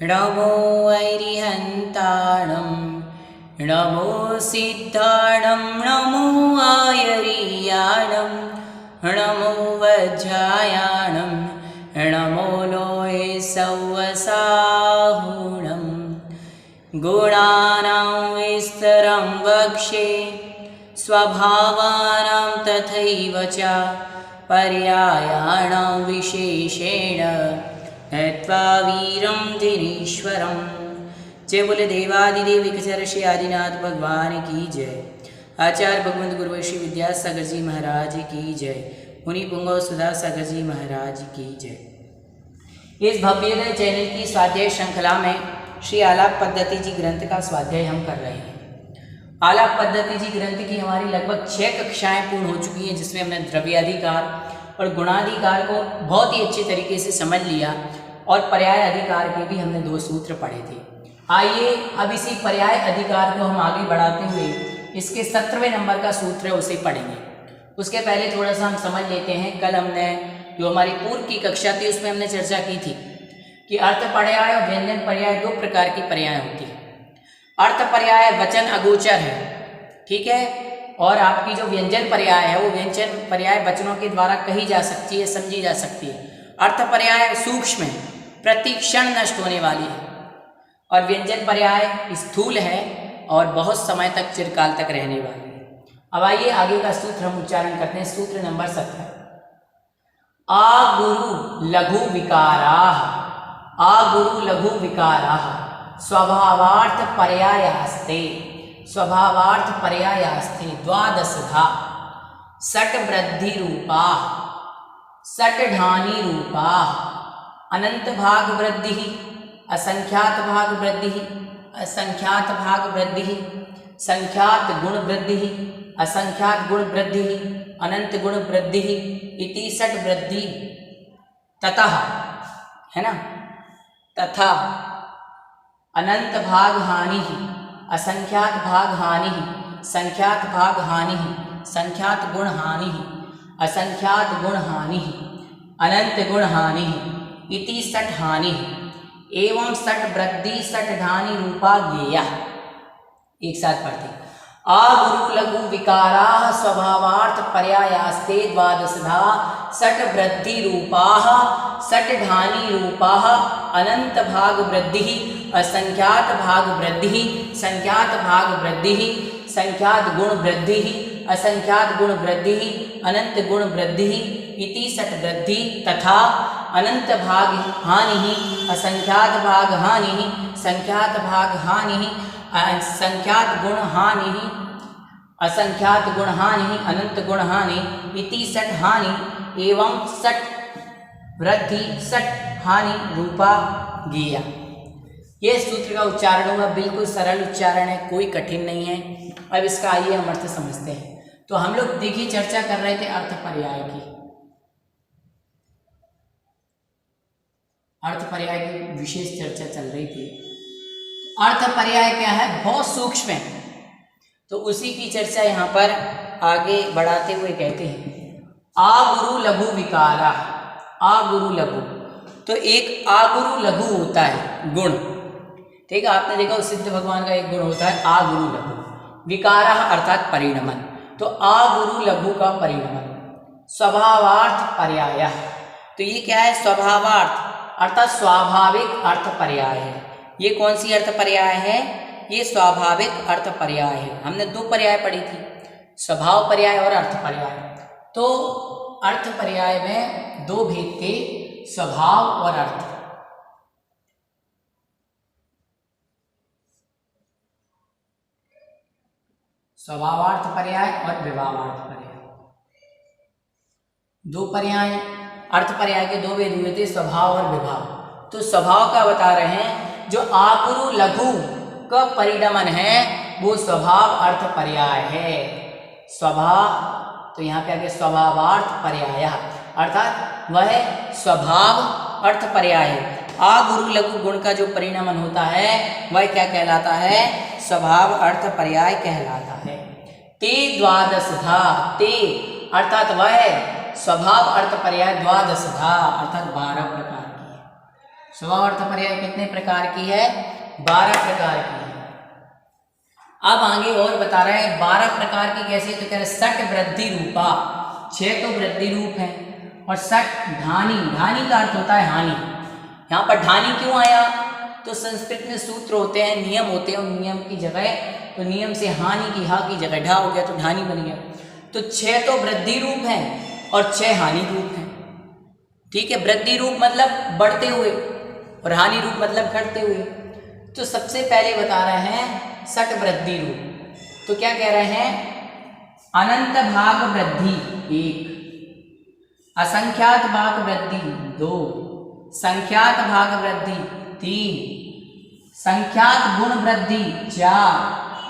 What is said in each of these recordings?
नमो ऐरिहन्ताणं नमो सिद्धाणं नमो आयरीयाणं नमो वज्रायाणं नमो लोये सौवसाहुणं गुणानां विस्तरं वक्ष्ये स्वभावानां तथैव च पर्यायाणां विशेषेण नत्वा वीरं दिनेश्वरम। जय बोले देवादिदेव विकचर श्री आदिनाथ भगवान की जय। आचार्य भगवंत गुरु श्री विद्यासागर जी महाराज की जय। मुनि पुंगव सुधा सागर जी महाराज की जय। इस भव्योदय चैनल की स्वाध्याय श्रृंखला में श्री आलाप पद्धति जी ग्रंथ का स्वाध्याय हम कर रहे हैं। आलाप पद्धति जी ग्रंथ की हमारी लगभग 6 कक्षाएं पूर्ण हो चुकी हैं, जिसमें हमने द्रव्याधिकार और गुणाधिकार को बहुत ही अच्छे तरीके से समझ लिया और पर्याय अधिकार के भी हमने 2 सूत्र पढ़े थे। आइए अब इसी पर्याय अधिकार को हम आगे बढ़ाते हुए इसके 17वें नंबर का सूत्र है उसे पढ़ेंगे। उसके पहले थोड़ा सा हम समझ लेते हैं। कल हमने जो हमारी पूर्व की कक्षा थी उसमें हमने चर्चा की थी कि अर्थ पर्याय और व्यंजन पर्याय 2 प्रकार की पर्याय होती है। अर्थ पर्याय वचन अगोचर है, ठीक है, और आपकी जो व्यंजन पर्याय है वो व्यंजन पर्याय वचनों के द्वारा कही जा सकती है, समझी जा सकती है। अर्थ पर्याय सूक्ष्म है, प्रति क्षण नष्ट होने वाली है, और व्यंजन पर्याय स्थूल है और बहुत समय तक चिरकाल तक रहने वाली है। अब आइए आगे का सूत्र हम उच्चारण करते हैं। सूत्र नंबर 17। आ गुरु लघु विकाराः, आ गुरु लघु विकाराः स्वभावार्थ पर्यायास्ते, स्वभावार्थ पर्यायास्ते द्वादशधा सट वृद्धि रूपा, सट ढानी रूपा, अनंत भाग वृद्धि, असंख्यात भाग वृद्धि, असंख्यात भाग वृद्धि, संख्यात गुण वृद्धि, असंख्यात गुण वृद्धि, अनंत गुण वृद्धि इति सट वृद्धि ततः, है ना, तथा अनंत भाग हानि, असंख्यात भाग हानि, संख्यात भाग हानि, संख्यात गुण हानि, असंख्यात गुण हानि, अनंत गुण हानि इति सट हानि एवं सट वृद्धि सट ढानि रूपा ज्ञेया। एक साथ पढ़ते। आ गुरु लघु विकाराः स्वभावार्थ पर्यायास्ते द्वादशधा सट वृद्धि रूपाः सट ढानि रूपाः अनंत भाग वृद्धि, असंख्यात भाग वृद्धि, संख्यात भाग वृद्धि, संख्यात गुण वृद्धि, असंख्यात गुण वृद्धि, अनंत गुण वृद्धि इति सट वृद्धि तथा अनंत भाग हानि, असंख्यात भाग हानि, संख्यात भाग हानि, संख्यात गुण हानि, असंख्यात गुण हानि, अनंत गुण हानि इति सट हानि एवं सट वृद्धि सट हानि रूपा ज्ञेया। ये सूत्र का उच्चारण होगा, बिल्कुल सरल उच्चारण है, कोई कठिन नहीं है। अब इसका आइए हम अर्थ समझते हैं। तो हम लोग देखिए चर्चा कर रहे थे अर्थ पर्याय की, अर्थ पर्याय की विशेष चर्चा चल रही थी। अर्थ पर्याय क्या है, बहुत सूक्ष्म है, तो उसी की चर्चा यहाँ पर आगे बढ़ाते हुए कहते हैं आ गुरु लघु विकारा। आ गुरु लघु, तो एक आ गुरु लघु होता है गुण, ठीक है, आपने देखा सिद्ध भगवान का एक गुण होता है आ गुरु लघु, विकारा अर्थात परिणमन। तो आ गुरु लघु का परिणमन स्वभावार्थ पर्याय, तो ये क्या है, स्वभावार्थ अर्थात स्वाभाविक अर्थ पर्याय है। ये कौन सी अर्थ पर्याय है, ये स्वाभाविक अर्थ पर्याय है। हमने 2 पर्याय पढ़ी थी, स्वभाव पर्याय और अर्थ पर्याय। तो अर्थ पर्याय में 2 भेद थे, स्वभाव और अर्थ। स्वभावार्थ पर्याय और विभावार्थ पर्याय, 2 पर्याय। अर्थ पर्याय के 2 भेद हुए थे, स्वभाव और विभाव। तो स्वभाव का बता रहे हैं, जो आकुरु लघु का परिणमन है वो स्वभाव अर्थ पर्याय है। स्वभाव, तो यहाँ पे आगे स्वभावार्थ पर्याय अर्थात वह स्वभाव अर्थ पर्याय है। आ गुरु लघु गुण का जो परिणमन होता है वह क्या कहलाता है, स्वभाव अर्थ पर्याय कहलाता है। ते द्वादशधा, ते अर्थात वह स्वभाव अर्थ पर्याय द्वादशधा अर्थात 12 प्रकार की है। स्वभाव अर्थ पर्याय कितने प्रकार की है? 12 प्रकार की है। अब आगे और बता रहे हैं 12 प्रकार की कैसे, तो कह रहे सट वृद्धि रूपा, 6 तो वृद्धि रूप है, और सट ढानी, ढानी का अर्थ होता है हानि। यहाँ पर ढानी क्यों आया? तो संस्कृत में सूत्र होते हैं, नियम होते हैं, उन नियम की जगह, तो नियम से हानि की हा की जगह ढा हो गया तो ढानी बन गया। तो 6 तो वृद्धि रूप है और 6 हानि रूप है। ठीक है, वृद्धि रूप मतलब बढ़ते हुए और हानि रूप मतलब घटते हुए। तो सबसे पहले बता रहे हैं सट वृद्धि रूप। तो क्या कह रहे हैं? अनंत भाग वृद्धि 1, असंख्यात भाग वृद्धि 2, संख्यात भाग वृद्धि 3, संख्यात गुण वृद्धि 4,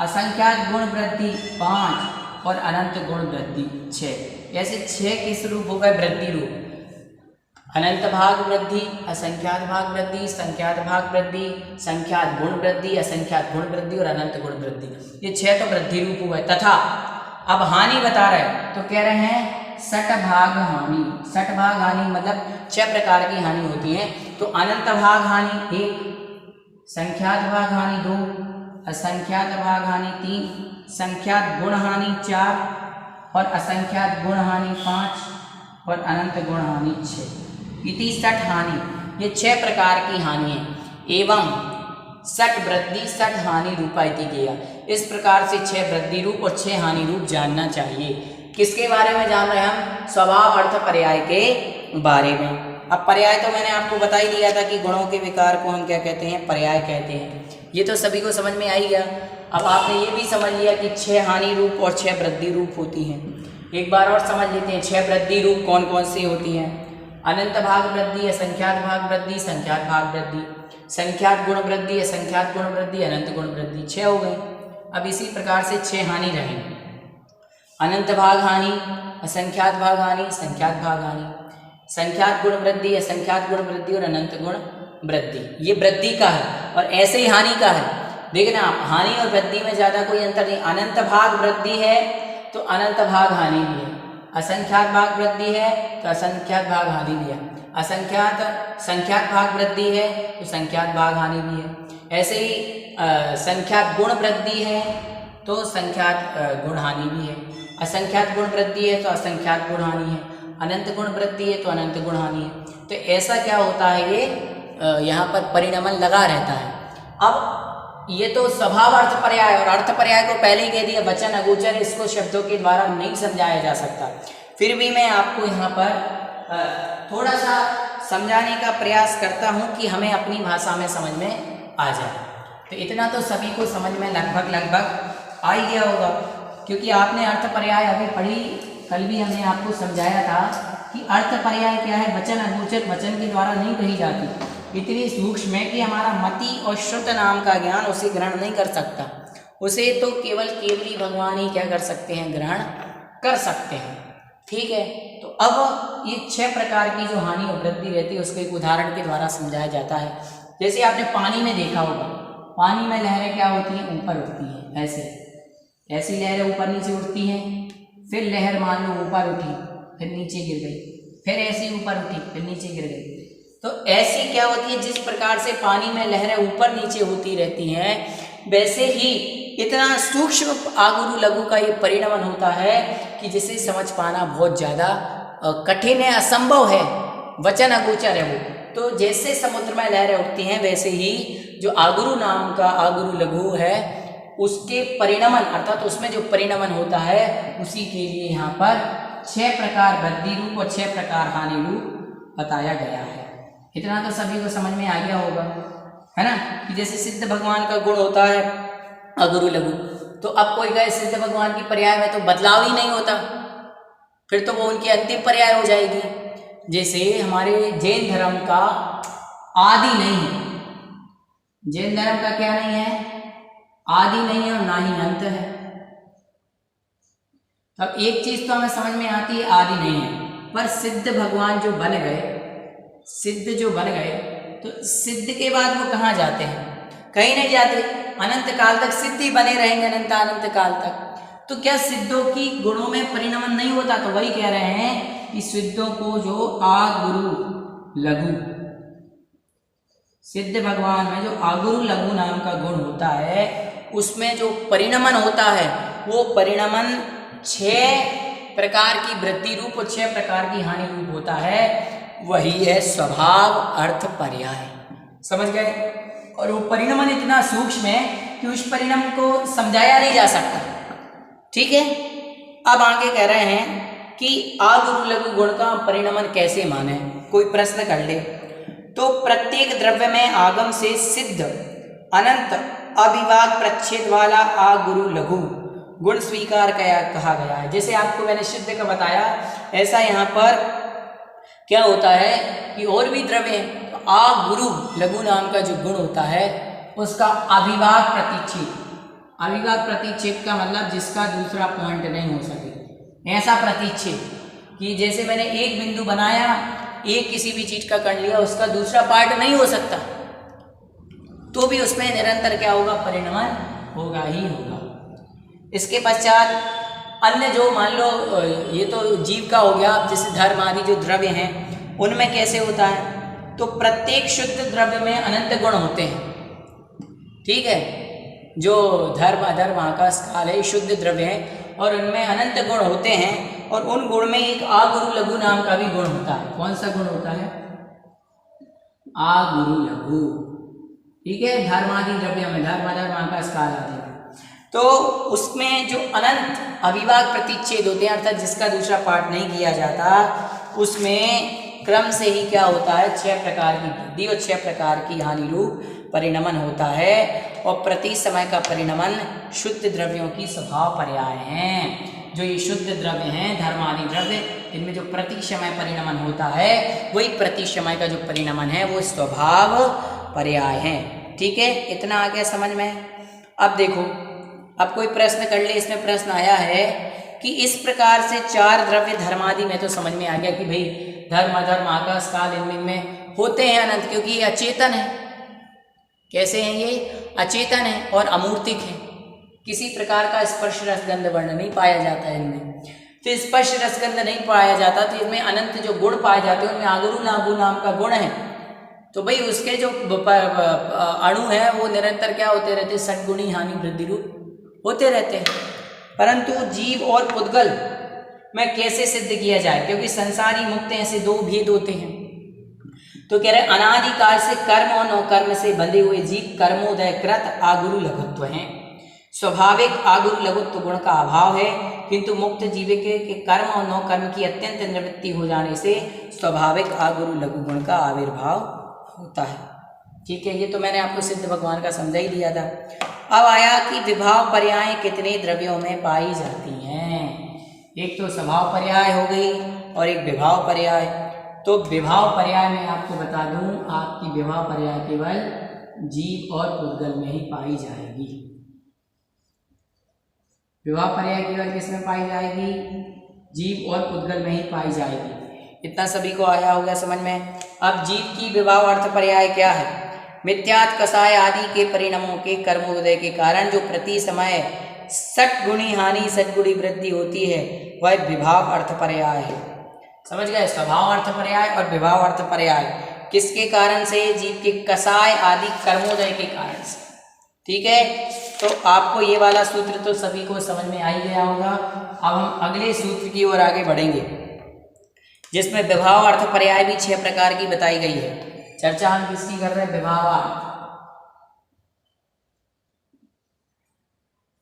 असंख्यात गुण वृद्धि 5 और अनंत गुण वृद्धि 6। ऐसे 6 किस रूप हो गए? वृद्धि रूप। अनंत भाग वृद्धि, असंख्यात भाग वृद्धि, संख्यात भाग वृद्धि, संख्यात गुण वृद्धि, असंख्यात गुण वृद्धि और अनंत गुण वृद्धि। ये 6 तो वृद्धि रूप हुए। तथा अब हानि बता रहे हैं, तो कह रहे हैं सट भाग हानि। सट भाग हानि मतलब 6 प्रकार की हानि होती है। तो अनंत भाग हानि 1, संख्यात भाग हानि 2, असंख्यात भाग हानि 3, संख्यात गुण हानि 4 और असंख्यात गुण हानि 5 और अनंत गुण हानि 6। इति सट हानि, ये 6 प्रकार की हानि है। एवं सट वृद्धि सट हानि रूपा इति किया। इस प्रकार से 6 वृद्धि रूप और 6 हानि रूप जानना चाहिए। किसके बारे में जान रहे हैं हम? स्वभाव अर्थ पर्याय के बारे में। अब पर्याय तो मैंने आपको बता ही दिया था कि गुणों के विकार को हम क्या कहते हैं? पर्याय कहते हैं। ये तो सभी को समझ में आ ही गया। अब आपने ये भी समझ लिया कि 6 हानि रूप और 6 वृद्धि रूप होती हैं। एक बार और समझ लेते हैं 6 वृद्धि रूप कौन कौन सी होती हैं। अनंत भाग वृद्धि, असंख्यात भाग वृद्धि, संख्यात भाग वृद्धि, संख्यात गुण वृद्धि, असंख्यात गुण वृद्धि, अनंत गुण वृद्धि। 6 हो गए। अब इसी प्रकार से 6 हानि रहे। अनंत भाग हानि, असंख्यात भाग हानि, संख्यात भाग हानि, संख्यात गुण वृद्धि, असंख्यात गुण वृद्धि और अनंत गुण वृद्धि। ये वृद्धि का है और ऐसे ही हानि का है। देखना हानि और वृद्धि में ज्यादा कोई अंतर नहीं। अनंत भाग वृद्धि है तो अनंत भाग हानि भी है, असंख्यात भाग वृद्धि है तो असंख्यात भाग हानि भी है, संख्यात भाग वृद्धि है तो संख्यात भाग हानि भी है। ऐसे ही संख्यात गुण वृद्धि है तो संख्यात गुण हानि भी है, असंख्यात गुण वृद्धि है तो असंख्यात गुण हानि है, अनंत गुण वृद्धि है तो अनंत गुण हानि है। तो ऐसा क्या होता है, ये यहाँ पर परिणमन लगा रहता है। अब ये तो स्वभाव अर्थ पर्याय और अर्थ पर्याय को पहले ही कह दिया, वचन अगोचर, इसको शब्दों के द्वारा नहीं समझाया जा सकता। फिर भी मैं आपको यहाँ पर थोड़ा सा समझाने का प्रयास करता हूँ कि हमें अपनी भाषा में समझ में आ जाए। तो इतना तो सभी को समझ में लगभग आ ही गया होगा, क्योंकि आपने अर्थ पर्याय अभी पढ़ी, कल भी हमने आपको समझाया था कि अर्थ पर्याय क्या है। वचन अगोचर वचन के द्वारा नहीं कही जाती, इतनी सूक्ष्म है कि हमारा मति और श्रुत नाम का ज्ञान उसे ग्रहण नहीं कर सकता। उसे तो केवली भगवान ही क्या कर सकते हैं, ग्रहण कर सकते हैं। ठीक है, तो अब ये 6 प्रकार की जो हानि और वृद्धि रहती है उसको एक उदाहरण के द्वारा समझाया जाता है। जैसे आपने पानी में देखा होगा, पानी में लहरें क्या होती हैं, ऊपर उठती हैं। ऐसी लहरें ऊपर नीचे उठती हैं, फिर लहर मान लो ऊपर उठी फिर नीचे गिर गई, फिर ऐसी ऊपर उठी फिर नीचे गिर गई। तो ऐसी क्या होती है, जिस प्रकार से पानी में लहरें ऊपर नीचे होती रहती हैं, वैसे ही इतना सूक्ष्म आगुरु लघु का ये परिणमन होता है कि जिसे समझ पाना बहुत ज़्यादा कठिन है, असंभव है, वचन अगोचर है वो। तो जैसे समुद्र में लहरें उठती हैं, वैसे ही जो आगुरु नाम का आगुरु लघु है उसके परिणमन अर्थात उसमें जो परिणमन होता है, उसी के लिए यहाँ पर 6 प्रकार वृद्धि रूप और 6 प्रकार हानि रूप बताया गया है। इतना तो सभी को समझ में आ गया होगा, है ना, कि जैसे सिद्ध भगवान का गुण होता है अगुरु लघु, तो अब कोई कहे सिद्ध भगवान की पर्याय में तो बदलाव ही नहीं होता, फिर तो वो उनकी अंतिम पर्याय हो जाएगी। जैसे हमारे जैन धर्म का आदि नहीं है, जैन धर्म का क्या नहीं है, आदि नहीं है और ना ही अंत है। अब एक चीज तो हमें समझ में आती है, आदि नहीं है, पर सिद्ध भगवान जो बन गए, तो सिद्ध के बाद वो कहाँ जाते हैं, कहीं नहीं जाते, अनंत काल तक सिद्ध ही बने रहेंगे, अनंत काल तक। तो क्या सिद्धों की गुणों में परिणमन नहीं होता? तो वही कह रहे हैं कि सिद्धों को जो आगुरु लघु सिद्ध भगवान में जो आगुरु लघु नाम का गुण होता है, उसमें जो परिणमन होता है वो परिणमन 6 प्रकार की वृद्धि रूप और 6 प्रकार की हानि रूप होता है। वही है स्वभाव अर्थ पर्याय। समझ गए? और वो परिणमन इतना सूक्ष्म है कि उस परिणाम को समझाया नहीं जा सकता। ठीक है, अब आगे कह रहे हैं कि आगुरु लघु गुण का परिणमन कैसे माने। कोई प्रश्न कर ले तो प्रत्येक द्रव्य में आगम से सिद्ध अनंत अविभाग प्रच्छेद वाला आगुरु लघु गुण स्वीकार कहा गया है। जैसे आपको मैंने सिद्ध का बताया, ऐसा यहाँ पर क्या होता है कि और भी द्रव्य हैं, तो आगुरु लघु नाम का जो गुण होता है उसका अविभाग प्रतिच्छेद। अविभाग प्रतिच्छेद का मतलब जिसका दूसरा पॉइंट नहीं हो सके, ऐसा प्रतिच्छेद कि जैसे मैंने एक बिंदु बनाया, एक किसी भी चीज का कर लिया, उसका दूसरा पार्ट नहीं हो सकता, तो भी उसमें निरंतर क्या होगा, परिणमन होगा ही होगा। इसके पश्चात अन्य जो मान लो ये तो जीव का हो गया, जैसे धर्म आदि जो द्रव्य हैं उनमें कैसे होता है, तो प्रत्येक शुद्ध द्रव्य में अनंत गुण होते हैं। ठीक है, जो धर्म अधर्म आकाश काल है शुद्ध द्रव्य हैं और उनमें अनंत गुण होते हैं, और उन गुण में एक आगुरु लघु नाम का भी गुण होता है। कौन सा गुण होता है? आगुरु लघु। ठीक है, धर्म आदि द्रव्य में धर्म अधर्म आकाश काल आदि में, तो उसमें जो अनंत अविभाग प्रतिच्छेद होते हैं, अर्थात जिसका दूसरा पार्ट नहीं किया जाता, उसमें क्रम से ही क्या होता है, 6 प्रकार की वृद्धि और 6 प्रकार की हानि रूप परिणमन होता है। और प्रति समय का परिणमन शुद्ध द्रव्यों की स्वभाव पर्याय हैं। जो ये शुद्ध द्रव्य हैं, धर्म आदि द्रव्य, इनमें जो प्रति समय परिणमन होता है, वही प्रति समय का जो परिणमन है वो स्वभाव पर्याय हैं। ठीक है, इतना आ गया समझ में। अब देखो, अब कोई प्रश्न कर ले। इसमें प्रश्न आया है कि इस प्रकार से 4 द्रव्य धर्मादि में तो समझ में आ गया कि भाई धर्म अधर्म आकाश काल इनमें होते हैं अनंत, क्योंकि ये अचेतन है। कैसे हैं ये? अचेतन है और अमूर्तिक है। किसी प्रकार का स्पर्श रसगंध वर्ण नहीं पाया जाता है इनमें। तो स्पर्श रसगंध नहीं पाया जाता, तो इनमें अनंत जो गुण पाए जाते हैं उनमें आगुरु लघु नाम का गुण है। तो भाई उसके जो अणु हैं वो निरंतर क्या होते रहते हैं, सद्गुणी हानि वृद्धि रूप होते रहते हैं। परंतु जीव और पुद्गल में कैसे सिद्ध किया जाए, क्योंकि संसारी मुक्त ऐसे 2 भेद होते हैं। तो कह रहे अनादिकाल से कर्म और नौकर्म से बंधे हुए जीव कर्मोदय कृत आगुरु लघुत्व हैं। स्वाभाविक आगुरु लघुत्व गुण का अभाव है, किंतु मुक्त जीव के कर्म और नौकर्म की अत्यंत निवृत्ति हो जाने से स्वाभाविक आगुरु लघु गुण का आविर्भाव होता है। ठीक है, ये तो मैंने आपको सिद्ध भगवान का समझा ही दिया था। अब आया कि विभाव पर्याय कितने द्रव्यों में पाई जाती हैं। एक तो स्वभाव पर्याय हो गई और एक विभाव पर्याय। तो विभाव पर्याय में आपको बता दूं, आपकी विभाव पर्याय केवल जीव और पुद्गल में ही पाई जाएगी। विभाव पर्याय केवल किसमें पाई जाएगी? जीव और पुद्गल में ही पाई जाएगी। इतना सभी को आया होगा समझ में। अब जीव की विभाव अर्थ पर्याय क्या है? मिथ्यात् कषाय आदि के परिणामों के कर्मोदय के कारण जो प्रति समय सद्गुणी हानि सद्गुणी वृद्धि होती है, वह विभाव अर्थ पर्याय है। समझ गए? स्वभाव अर्थ पर्याय और विभाव अर्थ पर्याय किसके कारण से? जीव के कषाय आदि कर्मोदय के कारण से। ठीक है, तो आपको ये वाला सूत्र तो सभी को समझ में आ ही गया होगा। अब हम अगले सूत्र की ओर आगे बढ़ेंगे, जिसमें विभाव अर्थ पर्याय भी 6 प्रकार की बताई गई है। चर्चा हम किसकी कर रहे हैं? विभावार्थ,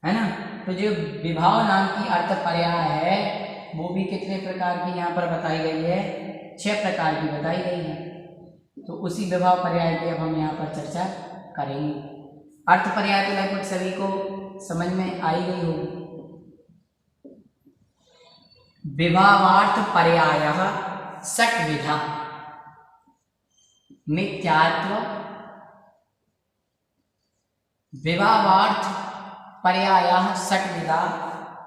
है ना। तो जो विभाव नाम की अर्थ पर्याय है वो भी कितने प्रकार की यहाँ पर बताई गई है? 6 प्रकार की बताई गई है। तो उसी विभाव पर्याय की अब हम यहाँ पर चर्चा करेंगे। अर्थ पर्याय तो लगभग सभी को समझ में आई गई होगी। विभावार्थ पर्यायः षट्विधा मिथ्यात्व। विभावार्थ पर्यायः षट्विधा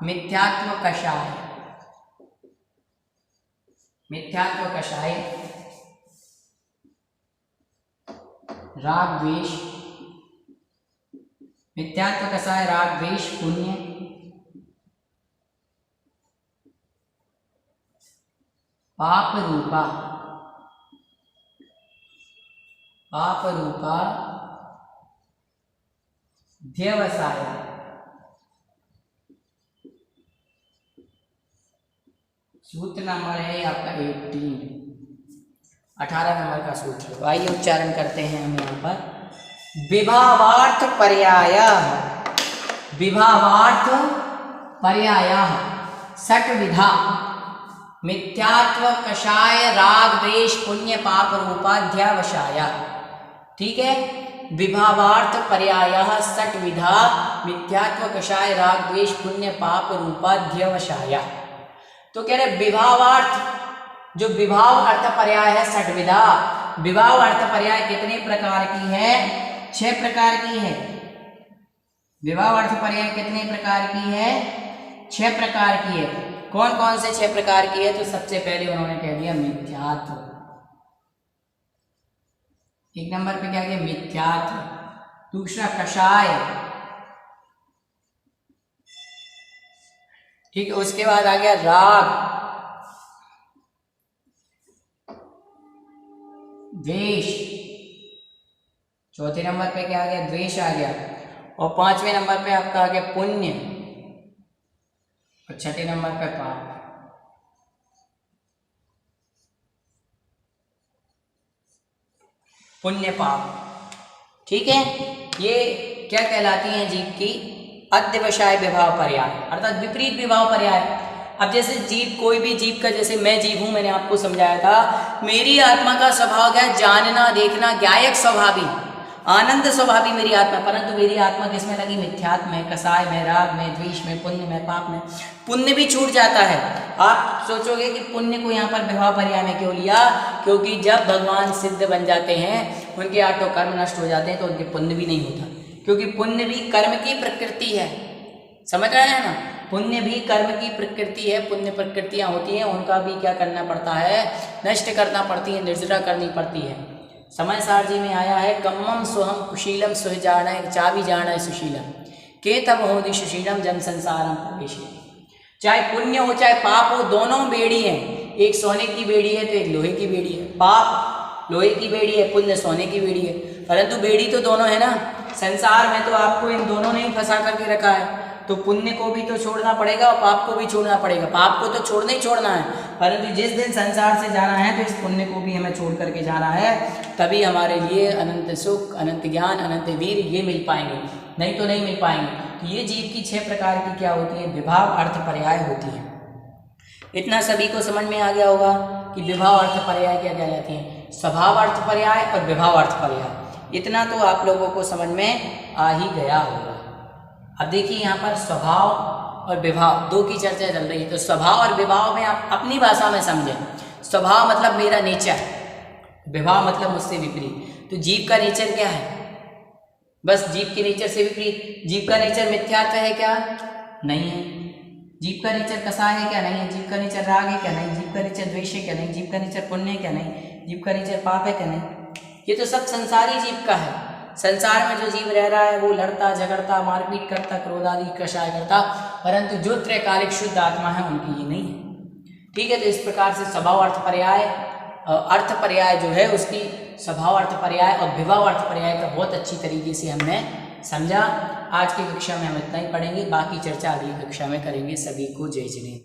मिथ्यात्व कषाय। मिथ्यात्व कषाय राग द्वेष। मिथ्यात्व कषाय राग द्वेष पुण्य। पाप रूपा। पाप रूपा ध्यवसाय। सूत्र नंबर है आपका 18 नंबर का सूत्र। तो आइए उच्चारण करते हैं हम यहाँ पर। विभावार्थ पर्याय, विभावार्थ पर्याय षट विधा मिथ्यात्व कषाय राग द्वेष पुण्य पाप रूपाध्यावसाय। ठीक है, विभावार्थ पर्याय षट विधा मिथ्यात्व कषाय राग द्वेष पुण्य पाप रूपाध्यवसाय। तो कह रहे विभावार्थ, जो विभाव अर्थ पर्याय है षट विधा। विभाव अर्थ पर्याय कितने प्रकार की है? 6 प्रकार की है। विभाव अर्थ पर्याय कितने प्रकार की है? 6 प्रकार की है। कौन कौन से 6 प्रकार की है? तो सबसे पहले उन्होंने कह दिया मिथ्यात्व। 1 नंबर पे क्या किया? मिथ्यात्व। दूसरा कषाय, ठीक है। उसके बाद आ गया राग, द्वेष। चौथे नंबर पे क्या आ गया? द्वेष आ गया। और 5वें नंबर पे आपका आ गया पुण्य, और 6ठे नंबर पे पाप। पुण्य पाप, ठीक है। ये क्या कहलाती हैं? जीव की अध्यवसाय विभाव पर्याय, अर्थात विपरीत विभाव पर्याय। अब जैसे जीव, कोई भी जीव का, जैसे मैं जीव हूं, मैंने आपको समझाया था, मेरी आत्मा का स्वभाव क्या है? जानना, देखना, ज्ञायक स्वभावी, आनंद स्वभावी मेरी आत्मा। परंतु मेरी आत्मा किसमें लगी? मिथ्यात्व में, कसाय में, राग में, द्वेष में, पुण्य में, पाप में। पुण्य भी छूट जाता है। आप सोचोगे कि पुण्य को यहाँ पर विभाव पर्याय में क्यों लिया? क्योंकि जब भगवान सिद्ध बन जाते हैं, उनके 8 कर्म नष्ट हो जाते हैं, तो उनके पुण्य भी नहीं होता, क्योंकि पुण्य भी कर्म की प्रकृति है। समझ रहे हैं ना? पुण्य भी कर्म की प्रकृति है। पुण्य प्रकृतियां होती हैं, उनका भी क्या करना पड़ता है? नष्ट करना पड़ती है, निर्जरा करनी पड़ती है। समय सारजी में आया है, कम्मम सोहम कुशीलम सुह जाना चाबी जाना सुशीलम के तब हो दि सुशीलम जन संसारम प्रवेश। चाहे पुण्य हो चाहे पाप हो, दोनों बेड़ी हैं। एक सोने की बेड़ी है तो एक लोहे की बेड़ी है। पाप लोहे की बेड़ी है, पुण्य सोने की बेड़ी है, परंतु बेड़ी तो दोनों है ना। संसार में तो आपको इन दोनों ने ही फंसा करके रखा है। तो पुण्य को भी तो छोड़ना पड़ेगा और पाप को भी छोड़ना पड़ेगा। पाप को तो छोड़ना ही छोड़ना है, परंतु जिस दिन संसार से जाना है तो इस पुण्य को भी हमें छोड़ करके जाना है। तभी हमारे लिए अनंत सुख, अनंत ज्ञान, अनंत वीर ये मिल पाएंगे, नहीं तो नहीं मिल पाएंगे। तो ये जीव की 6 प्रकार की क्या होती है? विभाव अर्थ पर्याय होती है। इतना सभी को समझ में आ गया होगा कि विभाव अर्थ पर्याय क्या कहलाती हैं? स्वभाव अर्थ पर्याय और विभाव अर्थ पर्याय। इतना तो आप लोगों को समझ में आ ही गया होगा। अब देखिए यहाँ पर स्वभाव और विभाव 2 की चर्चा चल रही है। तो स्वभाव और विभाव में आप अपनी भाषा में समझें। स्वभाव मतलब मेरा नेचर, विभाव मतलब मुझसे विपरीत। तो जीव का नेचर क्या है? बस जीव के नेचर से विपरीत। जीव का नेचर मिथ्यात्व है क्या? नहीं है। जीव का नेचर कसाय है क्या? नहीं है। जीव का नेचर राग है क्या? नहीं। जीव का नेचर द्वेष है क्या? नहीं। जीव का नेचर पुण्य है क्या? नहीं। जीव का नेचर पाप है क्या? नहीं। ये तो सब संसारी जीव का है। संसार में जो जीव रह रहा है वो लड़ता, झगड़ता, मारपीट करता, क्रोध आदि कषाय करता, परंतु जो त्रैकालिक शुद्ध आत्मा है उनकी ये नहीं है। ठीक है। तो इस प्रकार से स्वभाव अर्थ पर्याय, अर्थ पर्याय जो है उसकी स्वभाव अर्थ पर्याय और विभाव अर्थ पर्याय का बहुत अच्छी तरीके से हमने समझा। आज की कक्षा में हम इतना ही पढ़ेंगे, बाकी चर्चा अगली कक्षा में करेंगे। सभी को जय जिनेन्द्र।